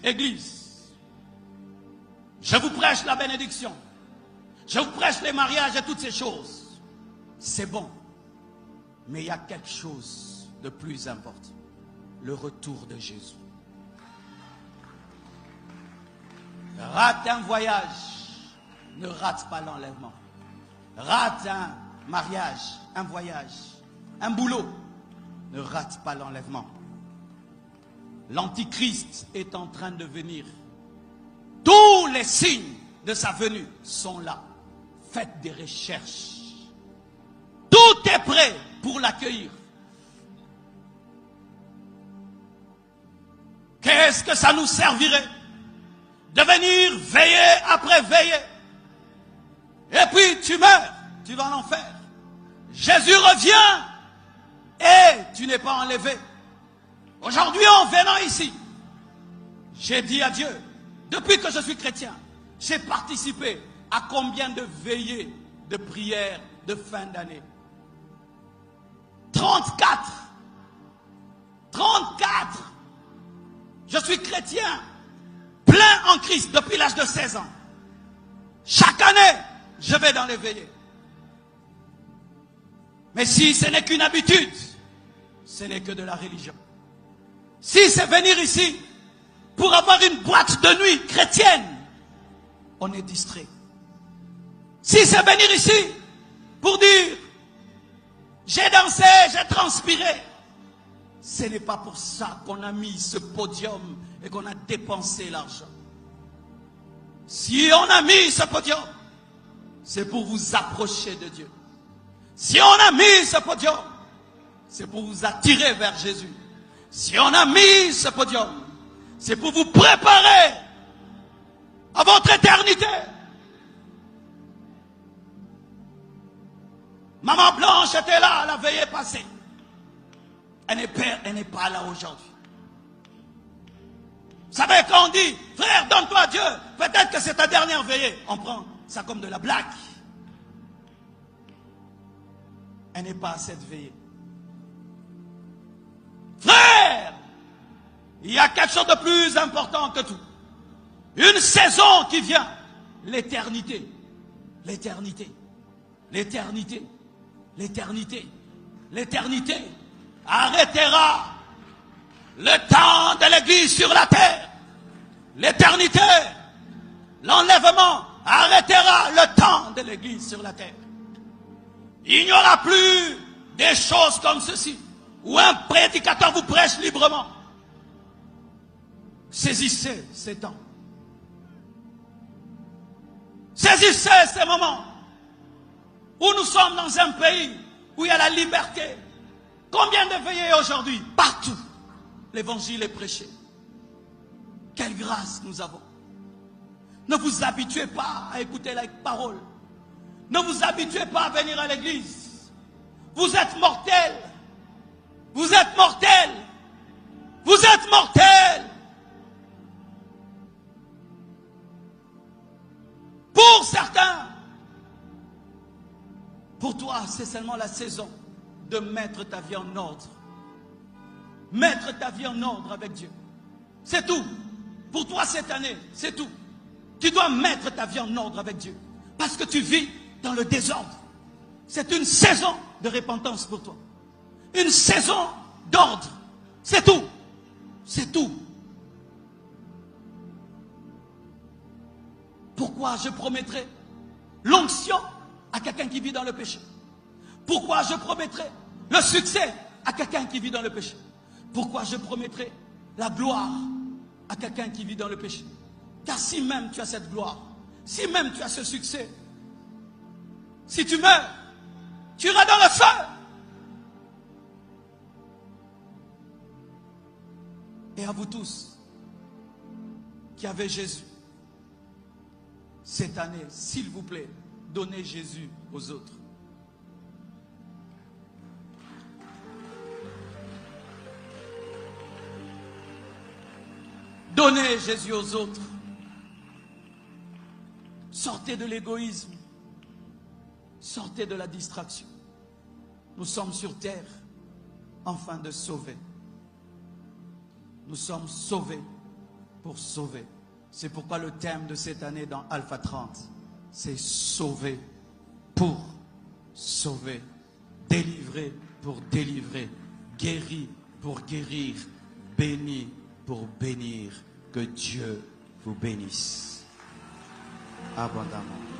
Église, je vous prêche la bénédiction. Je vous prêche les mariages et toutes ces choses. C'est bon. Mais il y a quelque chose de plus important. Le retour de Jésus. Rate un voyage, ne rate pas l'enlèvement. Rate un mariage, un voyage, un boulot, ne rate pas l'enlèvement. L'Antichrist est en train de venir. Tous les signes de sa venue sont là. Faites des recherches. Tout est prêt pour l'accueillir. Qu'est-ce que ça nous servirait de venir veiller après veiller? Et puis tu meurs, tu vas en enfer. Jésus revient et tu n'es pas enlevé. Aujourd'hui, en venant ici, j'ai dit à Dieu, depuis que je suis chrétien, j'ai participé à combien de veillées de prières de fin d'année? 34. 34. Je suis chrétien, plein en Christ depuis l'âge de 16 ans. Chaque année, je vais dans les veillées. Mais si ce n'est qu'une habitude, ce n'est que de la religion. Si c'est venir ici pour avoir une boîte de nuit chrétienne, on est distrait. Si c'est venir ici pour dire j'ai dansé, j'ai transpiré, ce n'est pas pour ça qu'on a mis ce podium et qu'on a dépensé l'argent. Si on a mis ce podium, c'est pour vous approcher de Dieu. Si on a mis ce podium, c'est pour vous attirer vers Jésus. Si on a mis ce podium, c'est pour vous préparer à votre éternité. Maman Blanche était là la veillée passée. Elle n'est pas là aujourd'hui. Vous savez, quand on dit, frère, donne-toi à Dieu, peut-être que c'est ta dernière veillée. On prend ça comme de la blague. Elle n'est pas à cette veillée. Frère, il y a quelque chose de plus important que tout. Une saison qui vient. L'éternité. L'éternité. L'éternité. L'éternité. L'éternité arrêtera le temps de l'Église sur la terre. L'éternité, l'enlèvement arrêtera le temps de l'Église sur la terre. Il n'y aura plus des choses comme ceci, où un prédicateur vous prêche librement. Saisissez ces temps. Saisissez ces moments où nous sommes dans un pays où il y a la liberté. Combien de veillées aujourd'hui? Partout, l'évangile est prêché. Quelle grâce nous avons. Ne vous habituez pas à écouter la parole. Ne vous habituez pas à venir à l'église. Vous êtes mortels. Vous êtes mortels. Vous êtes mortels. Pour certains, pour toi, c'est seulement la saison de mettre ta vie en ordre. Mettre ta vie en ordre avec Dieu. C'est tout. Pour toi cette année, c'est tout. Tu dois mettre ta vie en ordre avec Dieu. Parce que tu vis dans le désordre. C'est une saison de repentance pour toi. Une saison d'ordre. C'est tout. C'est tout. Pourquoi je promettrai l'onction à quelqu'un qui vit dans le péché? Pourquoi je promettrai le succès à quelqu'un qui vit dans le péché? Pourquoi je promettrai la gloire à quelqu'un qui vit dans le péché? Car si même tu as cette gloire, si même tu as ce succès, si tu meurs, tu iras dans le feu. Et à vous tous qui avez Jésus, cette année, s'il vous plaît, donnez Jésus aux autres. Donnez Jésus aux autres. Sortez de l'égoïsme. Sortez de la distraction. Nous sommes sur terre afin de sauver. Nous sommes sauvés pour sauver. C'est pourquoi le thème de cette année dans Alpha 30, c'est sauver pour sauver, délivrer pour délivrer, guéri pour guérir, béni pour bénir. Que Dieu vous bénisse abondamment.